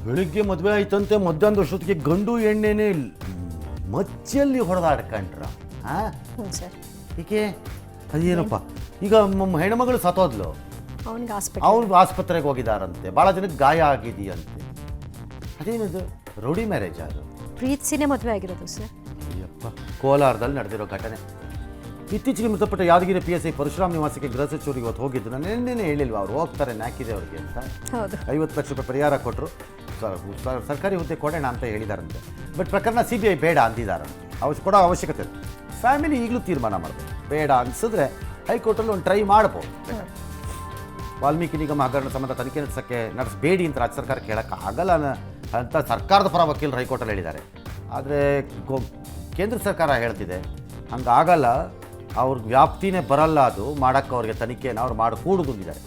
ಬೆಳಿಗ್ಗೆ ಮದುವೆ ಆಯ್ತಂತೆ ಮಧ್ಯಾಹ್ನದ ವರ್ಷದಕ್ಕೆ ಗಂಡು ಎಣ್ಣೆನೇ ಮಚ್ಚಲ್ಲಿ ಹೊಡೆದಾಡ್ಕೊಂಡ್ರ ಹ್ಞೂ ಸರ್. ಈಕೆ ಅದೇನಪ್ಪ ಈಗ ಹೆಣ್ಮಗಳು ಸತ್ತೋದ್ಲು, ಅವನಿಗೆ ಅವ್ರು ಆಸ್ಪತ್ರೆಗೆ ಹೋಗಿದಾರಂತೆ, ಭಾಳ ಜನಕ್ಕೆ ಗಾಯ ಆಗಿದೆಯಂತೆ. ಅದೇನದು ರೌಡಿ ಮ್ಯಾರೇಜ್ ಅದು? ಪ್ರೀತಿಸಿನೇ ಮದುವೆ ಆಗಿರೋದು ಸರ್. ಅಯ್ಯಪ್ಪ, ಕೋಲಾರದಲ್ಲಿ ನಡೆದಿರೋ ಘಟನೆ. ಇತ್ತೀಚೆಗೆ ಮೃತಪಟ್ಟ ಯಾದಗಿರಿ PSI ಪರಶುರಾಮ್ ನಿವಾಸಕ್ಕೆ ಗೃಹ ಸಚಿವರಿಗೆ ಇವತ್ತು ಹೋಗಿದ್ದು. ನಾನು ನಿನ್ನೆ ಹೇಳಿಲ್ವ ಅವ್ರು ಹೋಗ್ತಾರೆ ನಾಕಿದೆ ಅವ್ರಿಗೆ ಅಂತ. ಹೌದು. 50 ಲಕ್ಷ ರೂಪಾಯಿ ಪರಿಹಾರ ಕೊಟ್ಟರು, ಸರ್ಕಾರಿ ಹುದ್ದೆ ಕೊಡೋಣ ಅಂತ ಹೇಳಿದಾರಂತೆ. ಬಟ್ ಪ್ರಕರಣ CBI ಬೇಡ ಅಂದಿದ್ದಾರಂತೆ. ಕೊಡೋ ಅವಶ್ಯಕತೆ ಇದೆ. ಫ್ಯಾಮಿಲಿ ಈಗಲೂ ತೀರ್ಮಾನ ಮಾಡ್ಬೋದು, ಬೇಡ ಅನಿಸಿದ್ರೆ ಹೈಕೋರ್ಟಲ್ಲಿ ಒಂದು ಟ್ರೈ ಮಾಡ್ಬೋದು. ವಾಲ್ಮೀಕಿ ನಿಗಮ ಹಗರಣ ಸಂಬಂಧ ತನಿಖೆ ನಡೆಸಬೇಡಿ ಅಂತ ರಾಜ್ಯ ಸರ್ಕಾರ ಕೇಳೋಕ್ಕಾಗಲ್ಲ ಅಂತ ಸರ್ಕಾರದ ಪರ ವಕೀಲರು ಹೈಕೋರ್ಟಲ್ಲಿ ಹೇಳಿದ್ದಾರೆ. ಆದರೆ ಕೇಂದ್ರ ಸರ್ಕಾರ ಹೇಳ್ತಿದೆ ಹಂಗಾಗಲ್ಲ, ಅವ್ರಿಗೆ ವ್ಯಾಪ್ತಿನೇ ಬರಲ್ಲ, ಅದು ಮಾಡೋಕ್ಕೆ ಅವ್ರಿಗೆ ತನಿಖೆನ ಅವ್ರು ಮಾಡಿಕೂಡುದು ಅಂದಿದ್ದಾರೆ.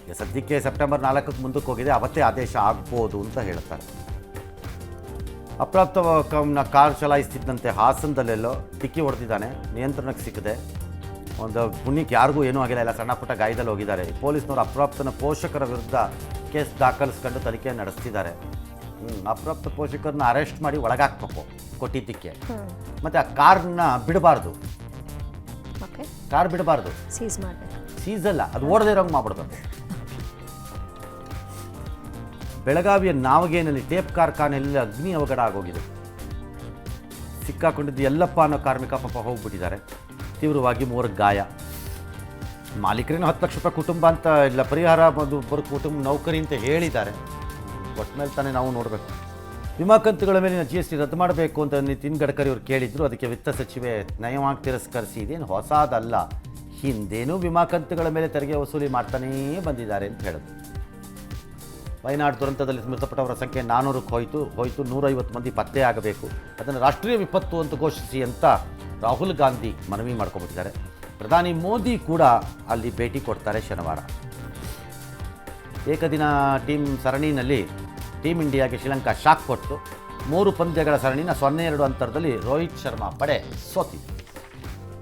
ಈಗ ಸದ್ಯಕ್ಕೆ ಸೆಪ್ಟೆಂಬರ್ 4ಕ್ಕೆ ಮುಂದಕ್ಕೆ ಹೋಗಿದೆ, ಅವತ್ತೇ ಆದೇಶ ಆಗ್ಬೋದು ಅಂತ ಹೇಳ್ತಾರೆ. ಅಪ್ರಾಪ್ತ ಕಾರ್ ಚಲಾಯಿಸ್ತಿದ್ದಂತೆ ಹಾಸನದಲ್ಲೆಲ್ಲೋ ಡಿಕ್ಕಿ ಹೊಡೆದಿದ್ದಾನೆ, ನಿಯಂತ್ರಣಕ್ಕೆ ಸಿಕ್ಕಿದೆ. ಒಂದು ಪುಣ್ಯಕ್ಕೆ ಯಾರಿಗೂ ಏನೂ ಆಗಿಲ್ಲ, ಎಲ್ಲ ಸಣ್ಣ ಪುಟ್ಟ ಗಾಯದಲ್ಲಿ ಹೋಗಿದ್ದಾರೆ. ಪೊಲೀಸ್ನವರು ಅಪ್ರಾಪ್ತನ ಪೋಷಕರ ವಿರುದ್ಧ ಕೇಸ್ ದಾಖಲಿಸ್ಕೊಂಡು ತನಿಖೆ ನಡೆಸ್ತಿದ್ದಾರೆ. ಅಪ್ರಾಪ್ತ ಪೋಷಕರನ್ನ ಅರೆಸ್ಟ್ ಮಾಡಿ ಒಳಗಾಕ್ಬೇಕು ಕೊಟ್ಟಿದ್ದಕ್ಕೆ. ಮತ್ತು ಆ ಕಾರ್ನ ಬಿಡಬಾರ್ದು, ಕಾರ್ ಬಿಡಬಾರ್ದು, ಸೀಸ್ ಅಲ್ಲ, ಅದು ಓಡದೇ ಇರೋಂಗೆ ಮಾಡ್ಬಿಡ್ತಾರೆ. ಬೆಳಗಾವಿಯ ನಾವಗೇನಲ್ಲಿ ಟೇಪ್ ಕಾರ್ಖಾನೆಯಲ್ಲಿ ಅಗ್ನಿ ಅವಘಡ ಆಗೋಗಿದೆ. ಸಿಕ್ಕಾಕೊಂಡಿದ್ದು ಯಲ್ಲಪ್ಪ ಅನ್ನೋ ಕಾರ್ಮಿಕ ಪಾಪ ಹೋಗ್ಬಿಟ್ಟಿದ್ದಾರೆ. ತೀವ್ರವಾಗಿ 3 ಗಾಯ. ಮಾಲೀಕರೇನು 10 ಲಕ್ಷ ರೂಪಾಯಿ ಕುಟುಂಬ ಅಂತ ಇಲ್ಲ, ಪರಿಹಾರ ಬರೋ ಕುಟುಂಬ ನೌಕರಿ ಅಂತ ಹೇಳಿದ್ದಾರೆ. ಒಟ್ಟಿನಲ್ಲಿ ತಾನೇ ನಾವು ನೋಡಬೇಕು. ವಿಮಾ ಕಂತುಗಳ ಮೇಲಿನ GST ರದ್ದು ಮಾಡಬೇಕು ಅಂತ ನಿತಿನ್ ಗಡ್ಕರಿ ಅವರು ಕೇಳಿದ್ರು. ಅದಕ್ಕೆ ವಿತ್ತ ಸಚಿವೆ ನಯವಾಗಿ ತಿರಸ್ಕರಿಸಿ, ಇದೇನು ಹೊಸದಲ್ಲ, ಹಿಂದೇನೂ ವಿಮಾ ಕಂತುಗಳ ಮೇಲೆ ತೆರಿಗೆ ವಸೂಲಿ ಮಾಡ್ತಾನೇ ಬಂದಿದ್ದಾರೆ ಅಂತ ಹೇಳಿದ್ರು. ವಯನಾಡು ದುರಂತದಲ್ಲಿ ಮೃತಪಟ್ಟವರ ಸಂಖ್ಯೆ 400ಕ್ಕೆ ಹೋಯಿತು. 150 ಮಂದಿ ಪತ್ತೆ ಆಗಬೇಕು, ಅದನ್ನು ರಾಷ್ಟ್ರೀಯ ವಿಪತ್ತು ಅಂತ ಘೋಷಿಸಿ ಅಂತ ರಾಹುಲ್ ಗಾಂಧಿ ಮನವಿ ಮಾಡ್ಕೊಬಿಟ್ಟಿದ್ದಾರೆ. ಪ್ರಧಾನಿ ಮೋದಿ ಕೂಡ ಅಲ್ಲಿ ಭೇಟಿ ಕೊಡ್ತಾರೆ ಶನಿವಾರ. ಏಕದಿನ ಟೀಮ್ ಸರಣಿನಲ್ಲಿ ಟೀಮ್ ಇಂಡಿಯಾಗೆ ಶ್ರೀಲಂಕಾ ಶಾಕ್ ಕೊಟ್ಟು 3 ಪಂದ್ಯಗಳ ಸರಣಿನ 0-2 ಅಂತರದಲ್ಲಿ ರೋಹಿತ್ ಶರ್ಮಾ ಪಡೆ ಸೋತಿದೆ.